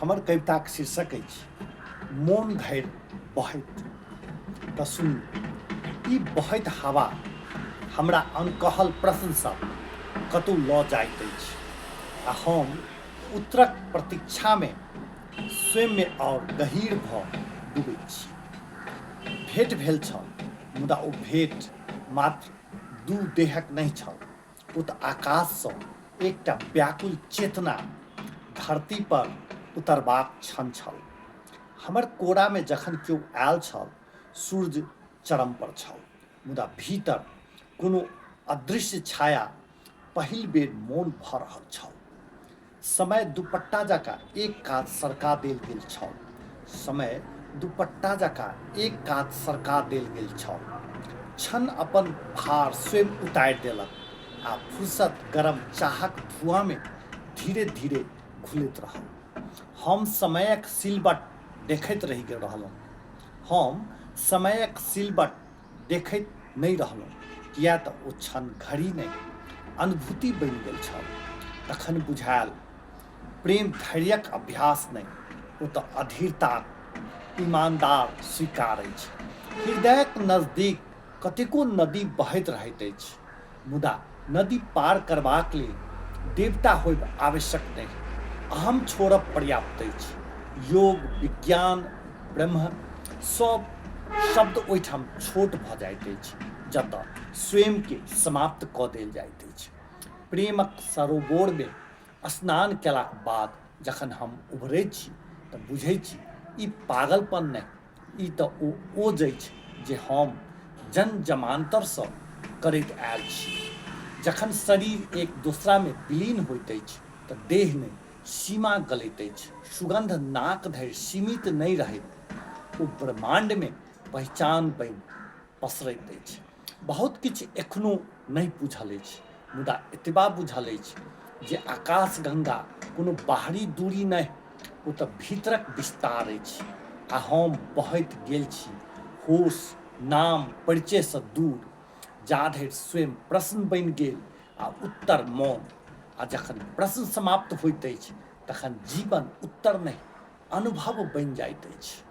हमर कविताक शीर्षक अछि मोन धरि बहैत। तऽ सुन, ई बहैत हवा हमरा अनकहल प्रश्न सब कतहु लऽ जाइत अछि, आ हम उत्तरक प्रतीक्षामे स्वयंमे और गहीर भऽ डूबैत छी। भेँट भेल छल, मुदा ओ भेँट मात्र दू देहक नहि छल, ओ तऽ आकाशसँ एकटा व्याकुल चेतना धरती पर उतरबाक क्षण छल। हमर कोरामे जखन केओ आयल छल, सूर्य चरम पर छल, मुदा भीतर कोनो अदृश्य छाया पहिल बेर मौन भऽ रहल छल। समय दुपट्टा जकाँ एक कात सरका देल गेल छल, समय दुपट्टा जकाँ एक कात सरका देल गेल छल। क्षण अपन भार स्वयं उतारि देलक, आ फुर्सत गरम चाहक धुआँमे धीरे धीरे घुलैत रहल। हम समयक सिलवट देखैत रहि गेल रहलहुँ। हम समयक सिलवट देखैत नहि रहलहुँ, किया तऽ ओ क्षण घड़ी नहि, अनुभूति बनि गेल छल। तखन बुझायल प्रेम धैर्यक अभ्यास नहि, ओ तऽ अधीरताक ईमानदार स्वीकार अछि। हृदयक नजदीक कतेको नदी बहैत रहैत अछि, मुदा नदी पार करबाक लेल देवता होयब आवश्यक नहि, अहम छोड़ब पर्याप्त अछि। योग, विज्ञान, ब्रह्म सब शब्द ओहिठाम छोट भऽ जाइत अछि, जतऽ स्वयंके समाप्त कऽ देल जाइत अछि। प्रेमक सरोवरमे स्नान केलाक बाद जखन हम उभरैत छी तऽ बुझैत छी ई पागलपन नहि, ई तऽ ओ ओज अछि जे हम जन्म-जमान्तरसँ करैत आयल छी। जखन शरीर एक दोसरामे विलीन होइत अछि तऽ देह नहि, सीमा गलैत अछि। सुगंध नाक धरि सीमित नहि रहैत ओ ब्रह्माण्डमे पहचान बनि पसरैत अछि। बहुत किछु एखनो नहि बुझल अछि, मुदा एतबा बुझल अछि जे आकाशगंगा कोनो बाहरी दूरी नहि, ओ तऽ भीतरक विस्तार अछि। आ हम बहैत गेल छी होश, नाम, परिचयसँ दूर, जाधरि स्वयं प्रश्न बनि गेल आ उत्तर मौन। आ जखन प्रश्न समाप्त होइत अछि तखन जीवन उत्तर नहि, अनुभव बनि जाइत अछि।